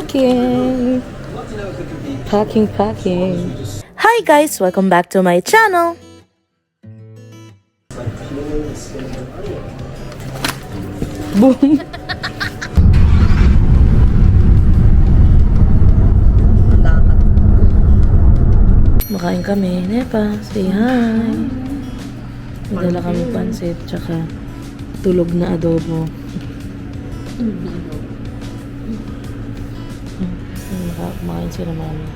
packing. Packing. Hi guys, welcome back to my channel. Boom. Makain kami. Nepa, say hi. Nagdala kami pansit, tsaka tulog na adobo. Makain sila mami.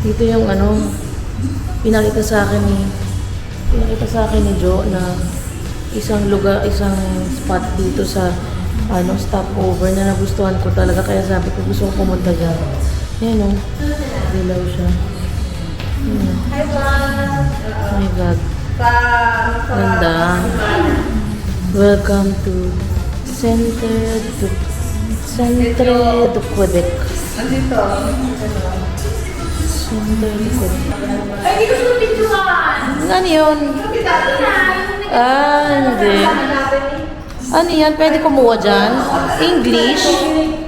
Dito yung pinakita sa akin ni Jo na isang lugar, isang spot dito sa stopover na nagustuhan ko talaga, kaya sabi ko gusto ko pumunta dyan. Ayan o, dilaw siya. Hi vlog! Hi vlog. Ganda. Welcome to Centre de Quebec. Andito. Centre de Quebec. Ay, hindi ko siya picturean! Ano yun? Hindi. Ano yan? Pwede kumuha dyan? English?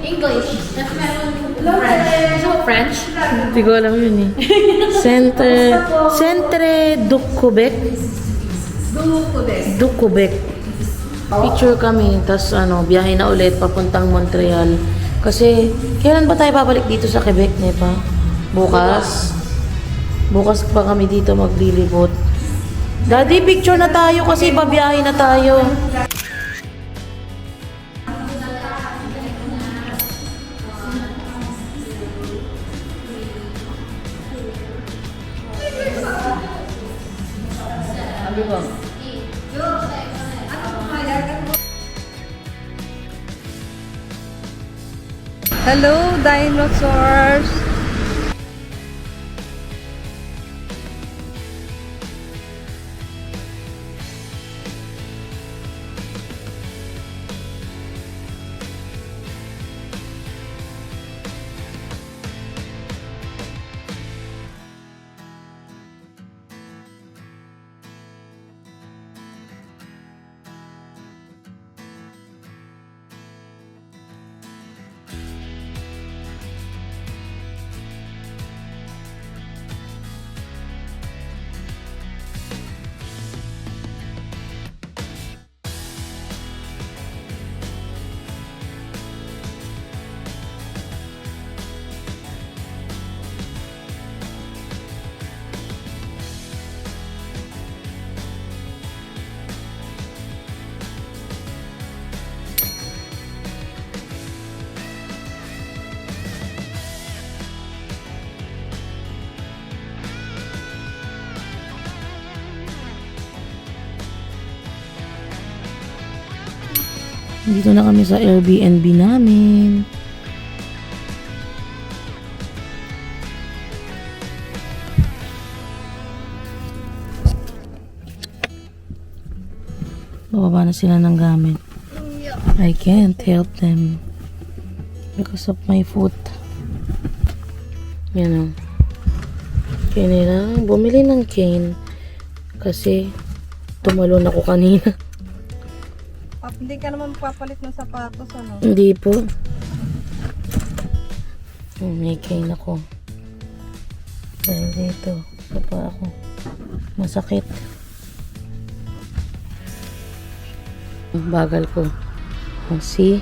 English. Tapos meron French. Gusto mo French? Hindi ko alam yun eh. Centre du Quebec? Du Quebec. Picture kami, tapos biyahe na ulit papuntang Montreal. Kasi, kailan ba tayo babalik dito sa Quebec, Nepa? Bukas? Bukas pa kami dito maglilibot. Daddy, picture na tayo kasi babiyahe na tayo. Hello, dinosaurs! Dito na kami sa Airbnb namin. Bababa na sila ng gamit. I can't help them because of my foot. Yan o. Kailangan bumili ng cane kasi tumalon ako kanina. Hindi ka naman papalit ng sapatos, ano? Hindi po. May cane ako. Dahil dito, sa pa ako. Masakit. Ang bagal ko. Oh, see?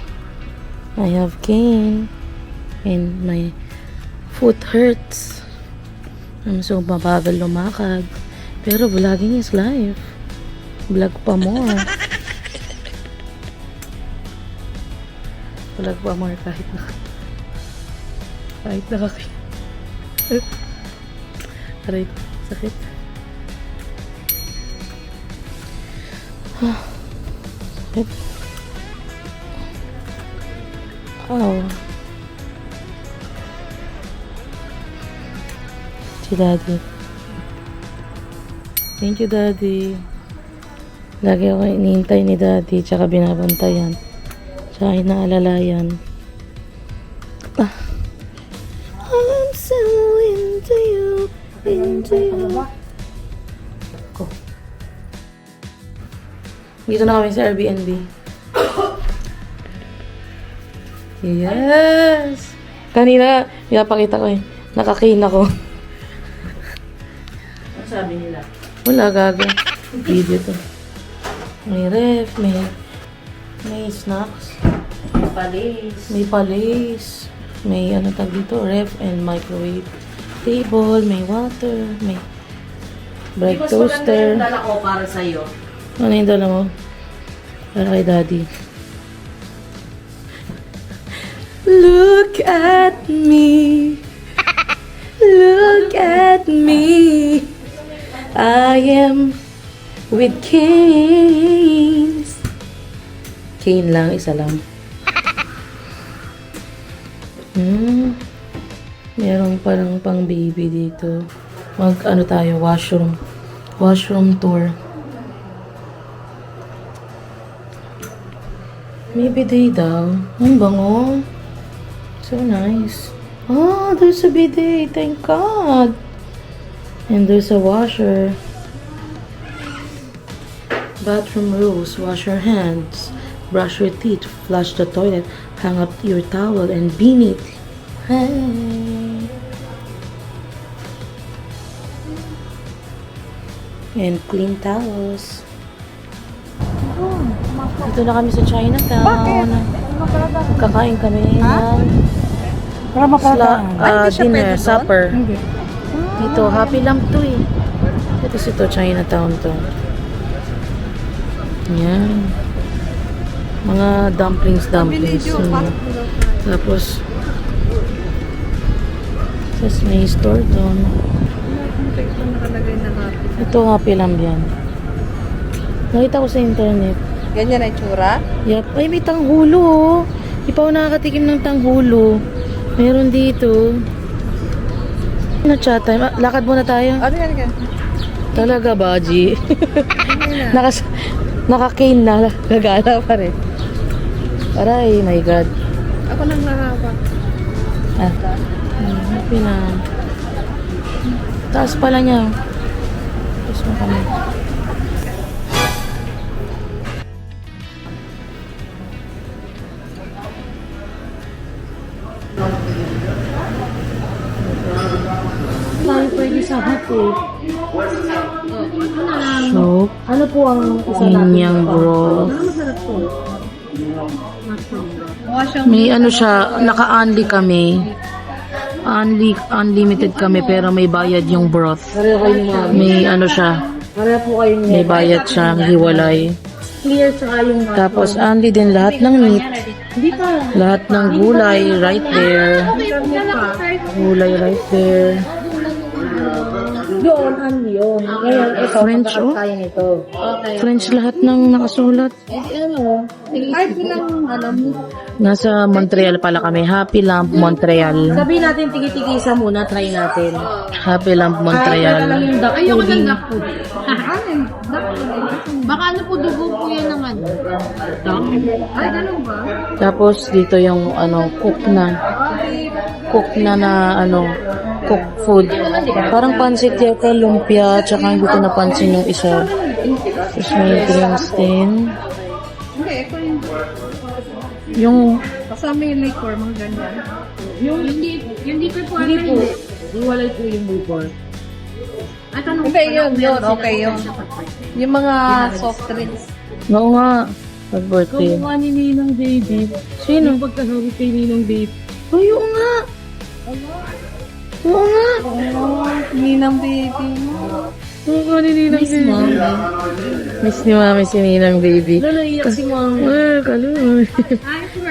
I have cane. And my foot hurts. I'm so mabagal lumakad. Pero vlogging is life. Vlog pa more. Vlog pa more kahit nakakit. Aray, sakit. Sakit. Oh. Si Daddy. Thank you, Daddy. Lagi ako inihintay ni Daddy, tsaka binabantayan. Tsaka inaalalayan. I'm so into you, into you. Ko. Dito na kami sa Airbnb. Yes! Kanina, pinapakita ko eh. Nakakain ako. Ano sabi nila? Wala, gaga. Video to. May ref, may snacks. Palis. May palis. May ano tag dito, ref and microwave. Table, may water, may bread Mas maganda yung toaster. dala ko para sa'yo. Ano yung dala mo? Para kay daddy. Look at me. Look at me. I am with canes. Cane lang, isa lang. Merong parang pang baby dito. Mag ano tayo, washroom. Washroom tour. May bidet daw. Ang bango. So nice. Oh, there's a bidet. Thank God. And there's a washer. Bathroom rules. Wash your hands. Brush your teeth. Flush the toilet. Hang up your towel and be neat. Hey. And clean towels. Dito na kami sa Chinatown. Bakit? Kakain kami ng Para hindi siya dinner, pwede doon? supper. Hindi. Dito, Happy Lamp to eh. Ito, Chinatown to. Yan. Mga dumplings. Video, Tapos, may store doon. Ito nakalagay na natin. Ito, Happy Lamp yan. Nakita ko sa internet. Ganyan na itsura? Yep. Ay, may tanghulo oh. Di pa ako nakakatikim ng tanghulo. Meron dito. Ano chat time? Ah, lakad muna tayo. Ano yan? Talaga, Baji. Naka-cane na. Gagala pa rin. Aray, my God. Ako nang nahawak. Happy na. Taas pala niya. Tapos mo kami. Tayo pwede sa hati. So, ano po ang isa natin? Minyang broth. May ano siya, naka-unli kami. Unlimited kami pero may bayad yung broth. May ano siya, may bayad siya, hiwalay. Clear sa yung Tapos unli din lahat ng meat. Lahat ng gulay right there. Gulay right there. Doon, ano yun? Ngayon, ito, French, oh. tayo nito. Okay. French lahat ng nakasulat. Ano? Ay, pinang alam mo. Nasa Montreal pala kami. Happy Lamp Montreal. Sabihin natin, tigi-tigisa muna, try natin. Happy Lamp Ito lang Montreal. yung duck Ayoko pudding. ng duck food. Baka ano po, dugo po yan ng ano. Ay, ganun ba? Tapos dito yung ano, cook na ano, cook food. Parang pansit yata, lumpia, tsaka hindi ko napansin yung isa. Tapos may drinks din. Hindi, ito yung Yung, kasama yung liquor, mga ganyan. Yung deeper po, Hindi po. Iwalay po yung bukor. At ano Hindi, yun. Okay, yung mga soft drinks. oo nga, pag-birthday. Kung ni Ninong Baby. Sino? Yung pagkahawig kay Ninong Baby. Ay, oo nga. Oo nga. Ninang baby mo. Oo nga ni Ninang Baby. Miss ni Mami si Ninang Baby. Naiyak si Mama. Kaluoy.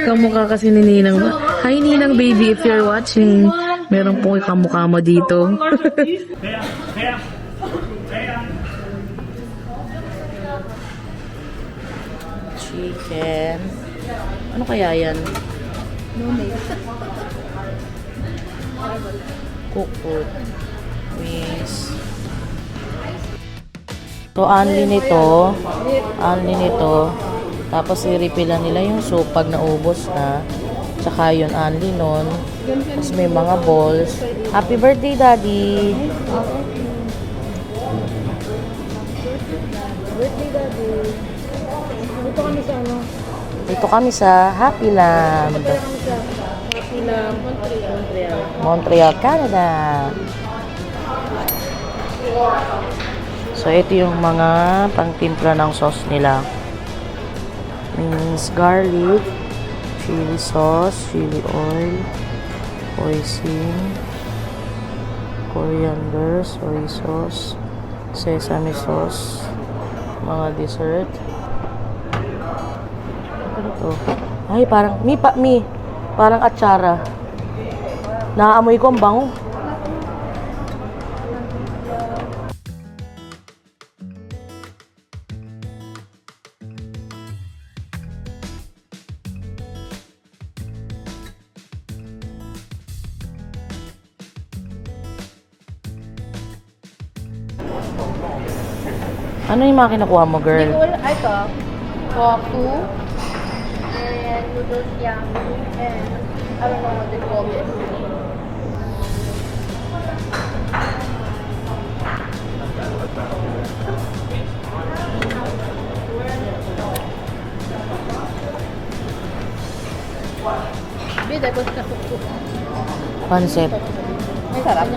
Kamukha kasi ni Ninang. Hi Ninang Baby, if you're watching. Meron pong kamukha mo dito. Chicken. Ano kaya yan? Cook food. Wings. So, only nito. Tapos, i-refill nila yung soup pag naubos na. Tsaka yun, only nun. Tapos, may mga balls. Happy birthday, Daddy! Birthday, Daddy! sa ano? Dito kami sa Happy Land, Kaya kami sa Pila, Montreal. Montreal, Canada. So, ito yung mga pangtimpla ng sauce nila. Means garlic, chili sauce, chili oil, hoisin, coriander, soy sauce, sesame sauce, mga dessert. Ano to? Ay, parang, parang atsara. Naaamoy ko ang bango. Ano yung mga kinukuha mo, girl? Ito, tofu, and noodles yummy, and I don't know what they call it. Bida, basta kukuk. Pancit. May sarap.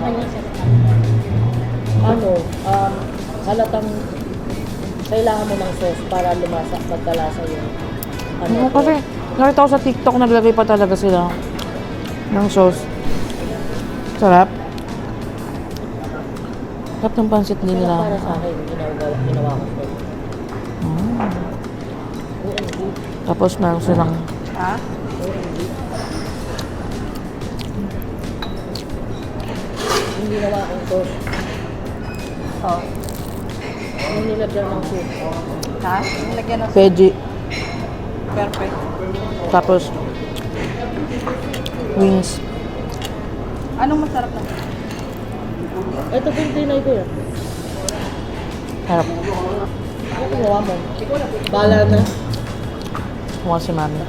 Ano, halatang kailangan mo ng sauce para lumasa, magkalasa yung ano. Ano kasi, nakita ko sa TikTok, naglagay pa talaga sila ng sauce. Sarap. Sarap ng pancit Kaya nila. para sa akin, ginawa ko sauce. Tapos meron silang Ha? Yung ginawa kong sauce, Oh. yung nilagyan ng soup. Ha? Nilagyan ng veggie. perfect. Tapos wings. Anong masarap na? Ito din tinay ko yun. Sarap. Ano ginawa mo? Bala na. Mukha si mami.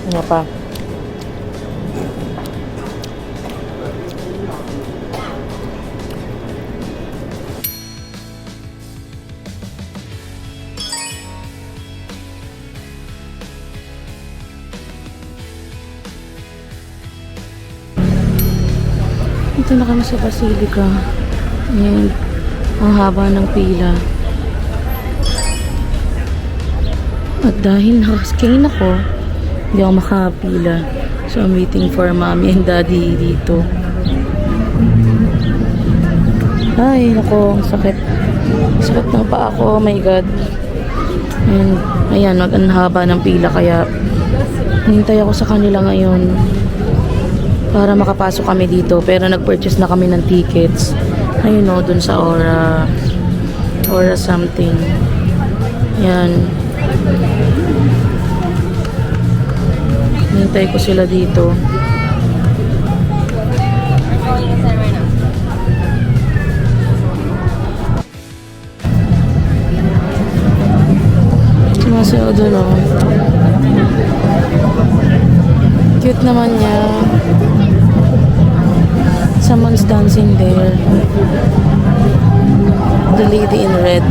Ano pa? Ito na kami sa Basilica. And ang haba ng pila. At dahil nakaskin ako, hindi ako makapila. So I'm waiting for mommy and daddy dito. Ay, nako, ang sakit. Sakit ng paa ko, oh my god. And ayan, ang haba ng pila kaya hintay ako sa kanila ngayon para makapasok kami dito. Pero nag-purchase na kami ng tickets. Ayun o, dun sa Aura something. Yan. Hintay ko sila dito. Sumasayaw dun o. Cute naman niya. Someone's dancing there. The lady in red.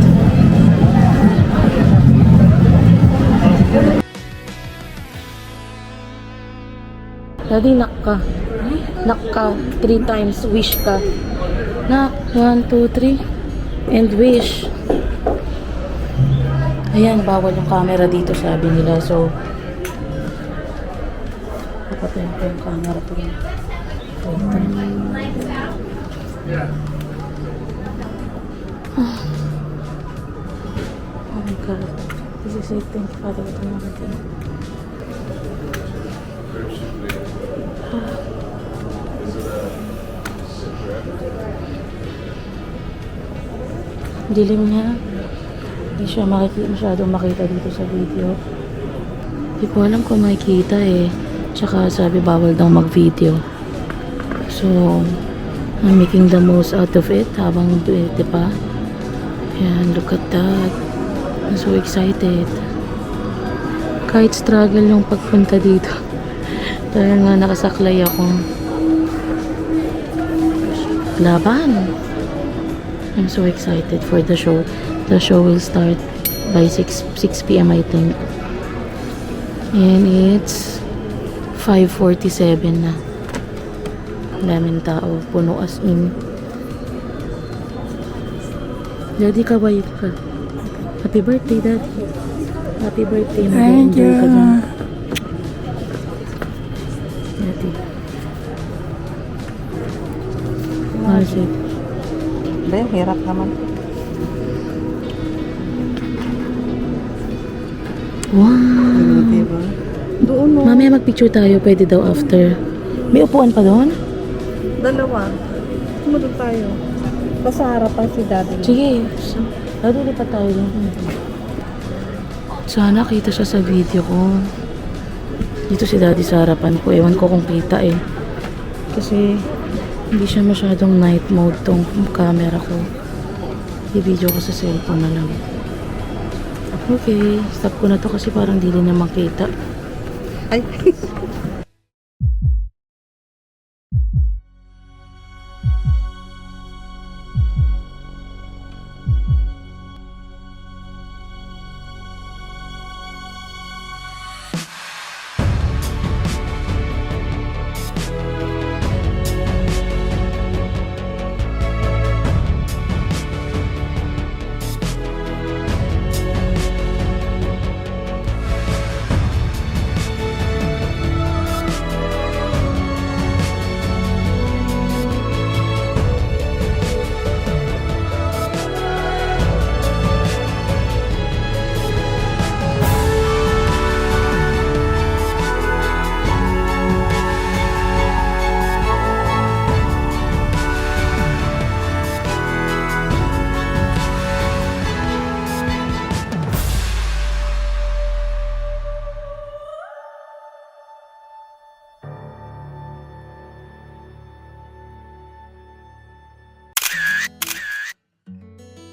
Daddy, knock ka. Knock ka. 3 times. Wish ka. Knock. 1, 2, 3. And wish. Ayan, bawal yung camera dito, sabi nila. So, papatayin ko yung camera ko. Oh my God. This is it. Thank you, Father. Ito naman din. Dilim niya. Hindi siya masyadong makita dito sa video. Hindi ko alam kung makikita eh. Tsaka sabi bawal daw mag-video. So, I'm making the most out of it habang pwede pa. Ayan, look at that. I'm so excited. Kahit struggle yung pagpunta dito. Dahil nga nakasaklay ako. Laban! I'm so excited for the show. The show will start by 6 p.m. I think. And it's 5:47 na. Ang daming tao. Puno as in. Daddy, kawaii ka. Happy birthday, Daddy. Happy birthday. Mag-enjoy ka dyan. Daddy. Masip. Ba, hirap naman. Wow. Diba? Doon no. Mamaya magpicture tayo. Pwede daw after. May upuan pa doon? Dalawa. Sumunod tayo. Basta harapan si daddy. Sige. Lalo lipat tayo doon. Sana kita siya sa video ko. Dito si Daddy sa harapan ko. Ewan ko kung kita eh. Kasi hindi siya masyadong night mode tong camera ko. I-video ko sa cellphone na lang. Okay. Stop ko na to kasi parang di rin naman kita. Ay.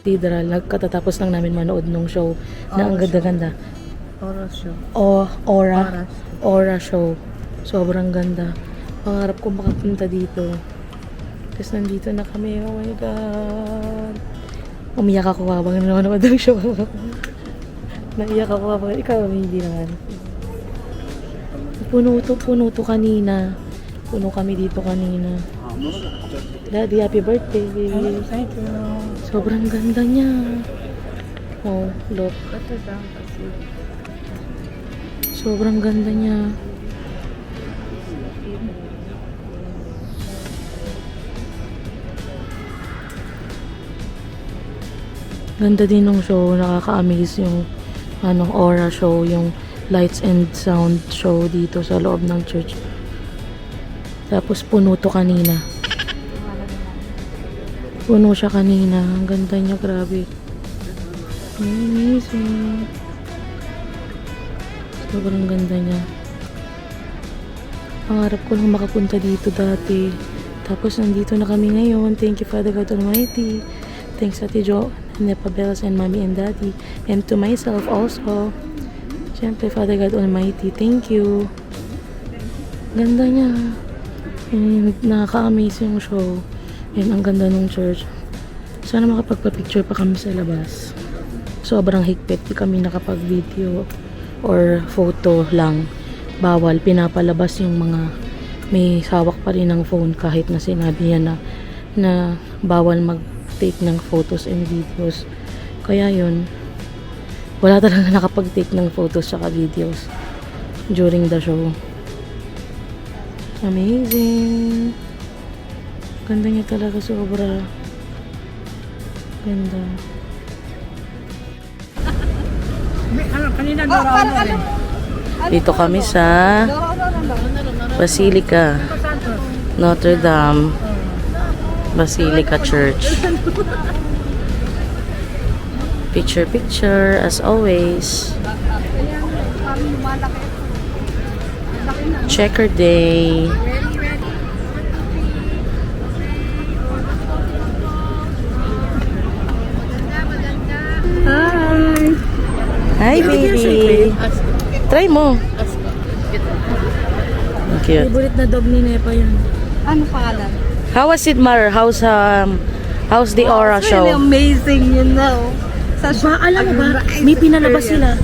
Cathedral. Nagkatatapos lang namin manood nung show na ang ganda-ganda. Oras yun. Aura show. Sobrang ganda. Pangarap ko makapunta dito. Tapos nandito na kami. Oh my God. Umiyak ako habang nanonood ng show. Naiyak ako habang ikaw hindi naman. Puno to kanina. Puno kami dito kanina. Daddy, happy birthday. Thank you. Sobrang ganda niya. Oh, look. Ito lang kasi. Sobrang ganda niya. Ganda din ng show. Nakaka-amaze yung aura show, yung lights and sound show dito sa loob ng church. Tapos puno to kanina. Puno siya kanina. Ang ganda niya, grabe. Amazing. Sobrang ganda niya. Pangarap ko lang makapunta dito dati. Tapos nandito na kami ngayon. Thank you, Father God Almighty. Thanks, Ate Jo, Nepa Bells, and Mommy and Daddy. And to myself also. Siyempre, Father God Almighty, thank you. Ganda niya. And nakaka-amaze yung show. And ang ganda ng church. Sana makapagpa-picture pa kami sa labas. Sobrang higpit. Di kami nakapag-video or photo lang. Bawal. Pinapalabas yung mga may hawak pa rin ng phone kahit na sinabi niya na bawal mag-take ng photos and videos. Kaya yun, wala talaga nakapag-take ng photos saka videos during the show. Amazing! Ganda niya talaga, sobra. Ganda. Dito kami sa Basilica Notre Dame Basilica Church. Picture as always. Checker day. Hi, baby. Try mo. Ang cute. Favorite na dog ni Nepa yun. Ano pangalan? How was it, Mar? How's the Aura It's show? really amazing, you know. Ba, alam mo ba, may pinalabas sila.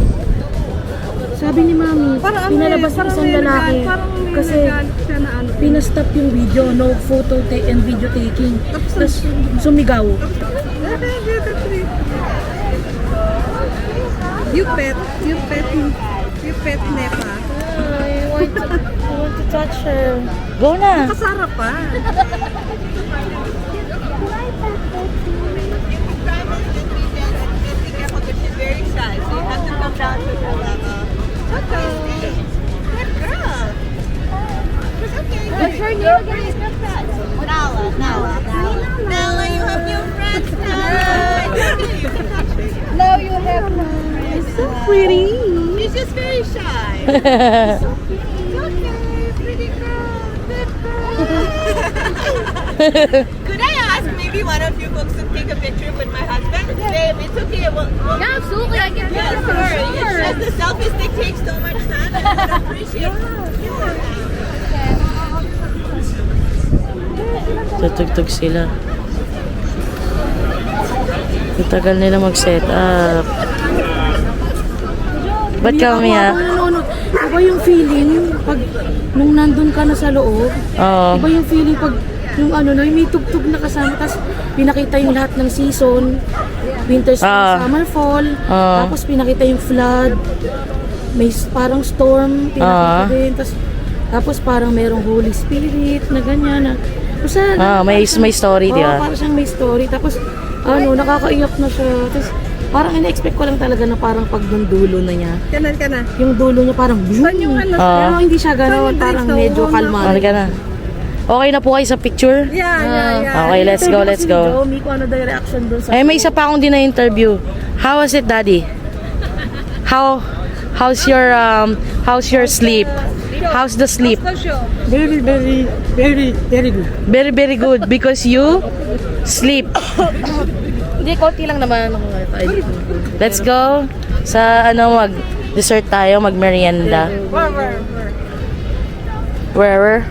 Sabi ni Mami, pinalabas ng isang lalaki kasi pinastop yung video, no photo and video taking. Tapos sumigaw. You pet Nepa. I want to touch her. Go na. Kasarap pa. Very shy, so you have to come down to her level. Okay. Good girl. What's your name again? Nala. Nala, you have new friends now. Now you have no friends. So pretty. She's just very shy. Okay, pretty girl. Good girl. Could I ask maybe one of you folks to take a picture with my husband? Babe, it's okay. We'll Yeah, absolutely. I can yeah, do sorry. it. It's just the selfie stick takes so much time. I would appreciate Tutugtog sila. Itagal nila mag-set up. Ba't ka umiyak? Iba yung feeling pag nung nandun ka na sa loob. Oo. Iba yung feeling pag yung ano, may tugtog na kasama, tapos pinakita yung lahat ng season, winter, spring, summer, fall, tapos pinakita yung flood, may parang storm, pinakita din, tapos parang merong Holy Spirit na ganyan na. Basta, may story, di ba? Parang siyang may story, tapos ano, nakakaiyak na siya, tapos parang ina-expect ko lang talaga na parang pag yung dulo na niya, Kanan ka na. yung dulo niya parang Saan yung ano? pero hindi siya gano'n, Saan yung parang dress? medyo kalmado. Ano ka na? Okay na po kayo sa picture? Yeah. Okay, let's go. May kung ano daw yung reaction doon sa... Ay, may isa pa akong di-na-interview. How was it, Daddy? How's your sleep? How's the sleep? Very, very, very, very good. Very, very good because you sleep. Hindi, konti lang naman. Let's go sa mag-dessert tayo, mag-merienda. Where?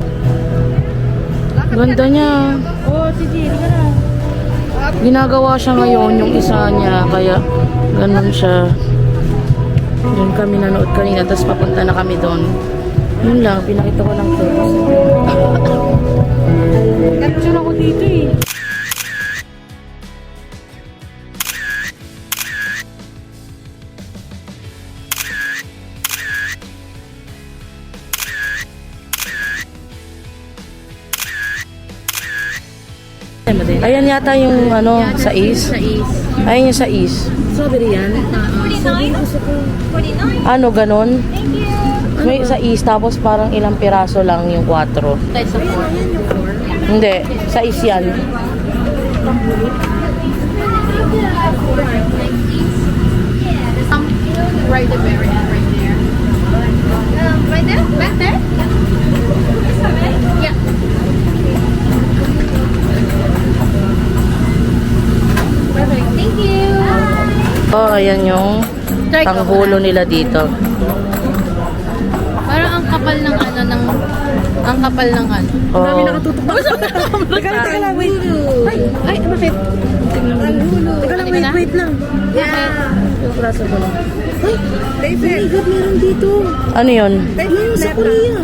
Ganda niya. Oh, sige, hindi ka na. Ginagawa siya ngayon yung isa niya, kaya ganun siya. Doon kami nanood kanina, tapos papunta na kami doon. Yun lang, pinakita ko lang to. Capture ako dito eh. Ayan yata yung sa East. Ayan yung sa East. Strawberry yan. Ano, ganon? May sa East, tapos parang ilang piraso lang yung 4. Hindi, sa East yan. Right the very end, right there. Right there? Back there? Yeah. Perfect. Thank you. Oh, ayan yung tanghulo nila dito. Parang ang kapal ng Oh. Teka lang, wait. Ay, bakit? Teka lang, wait lang. Yung braso ko lang. Ay, oh my God, meron dito. Ano yun? Yung sa Korea.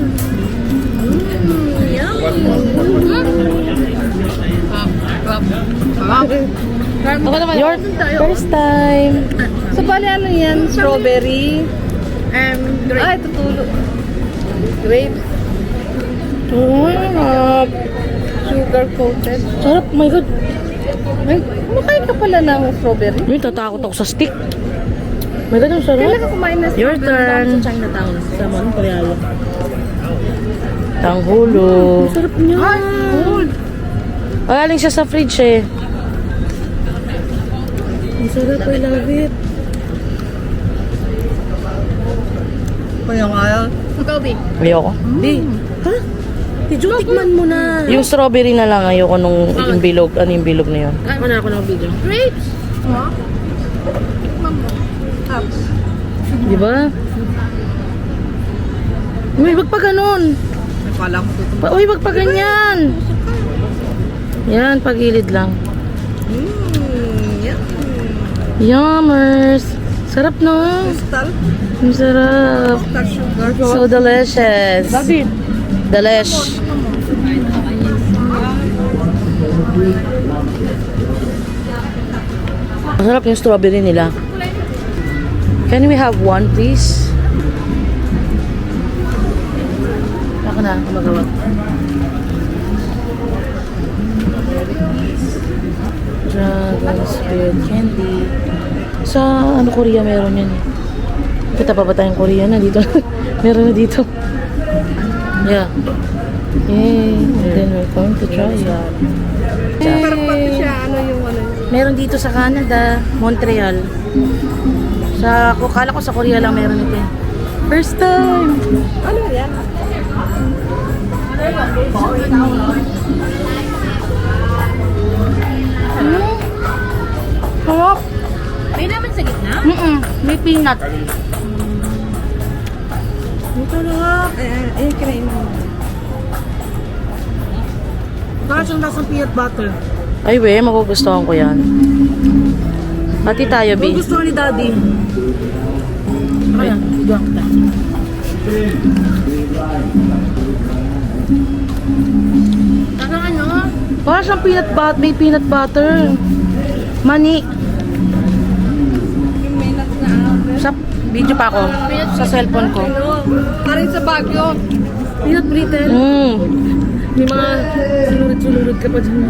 Your first time. So, bali ano yan? Strawberry. Grape. Ito tulo. Grape. Sugar coated. Sarap, oh my God. Ay, kumakain ka pala ng strawberry. Uy, tatakot ako sa stick. My God, ang sarap. Kailan ka kumain na Your turn. Chinatown. Sa Montreal. Tanghulo. Sarap niya. Galing siya sa fridge eh. Ang sarap, I love it. Kaya nga yan. Kobe. Ayoko. Di. Ha? Tijo, tikman mo na. Yung strawberry na lang, ayoko nung yung bilog. Ano yung bilog na yun? Wala ako ng video. Grapes. Di ba? Uy, wag pa ganun. Akala ko ito. Uy, wag pa ganyan. Yan, pagilid lang. Yan. Yummers! Sarap no? Crystal. Ang sarap. Crystal sugar. So delicious. Delish. Masarap yung strawberry nila. Can we have one, please? Ako na, ako magawa. Dragon Spirit Candy. Sa ano Korea meron yan eh. Kita pa ba tayong Korea na dito? Meron na dito. Yeah. Yay. And then we're going to try it. Parang pati siya, ano yung ano. Meron dito sa Canada, Montreal. Kala ko sa Korea lang meron ito eh. First time! Ano yan? Sarap! May naman sa gitna? May peanut. Ito na nga. Kinain mo. Parang siyang lasang peanut butter. Ay we, magugustuhan ko yan. Pati tayo, B. Gusto ni Daddy. Ayan, bigyan kita. Parang ano? Parang siyang peanut butter, may peanut butter. Mani. Yung may nuts na ano. Sa video pa ako. Sa cellphone ko. Parang sa Baguio. Peanut brittle. May mga sunod-sunod ka pa dyan.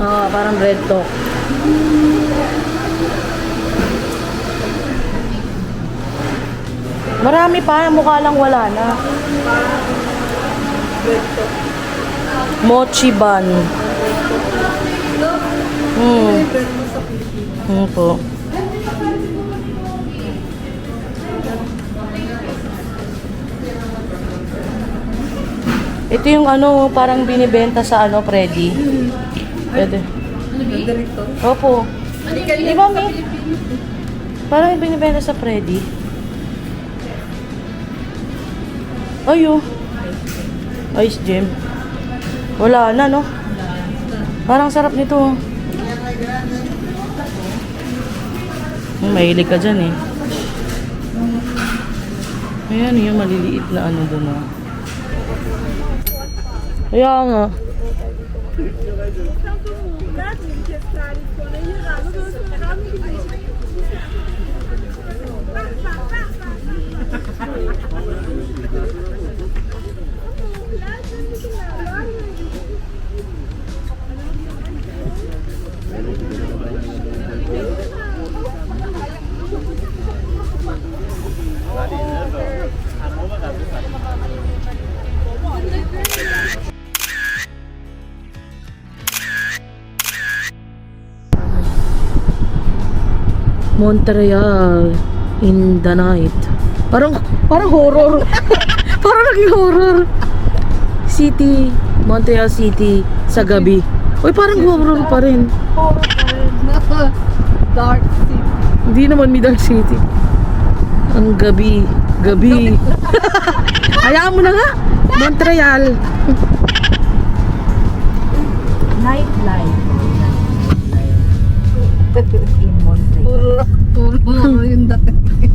Parang bread talk. Marami pa, mukha lang wala na. Mochi bun. Po. Ito yung ano, parang binibenta sa ano, Freddy. Pwede. Opo. Di ba, may? Parang binibenta sa Freddy. Ayo. Ice gem. Wala na, no? Parang sarap nito. Mahilig ka dyan, eh. Ayan, yung maliliit na ano doon, oh. Kaya nga. Montreal in the night. Parang horror. Parang naging horror. City, Montreal City sa gabi. Uy, parang horror pa rin. Dark City. Hindi naman may Dark City. Ang gabi. Hayaan mo na nga. Montreal. Nightlife. In Montreal. Puro yung dating.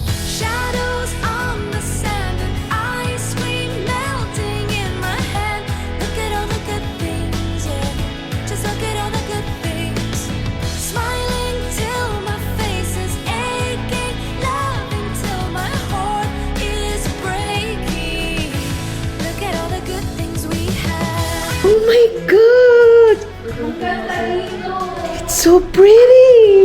Shadows on the sand and ice cream melting in my hand. Look at all the good things, yeah. Just look at all the good things. Smiling till my face is aching, loving till my heart is breaking. Look at all the good things we have. Oh my God! It's so pretty!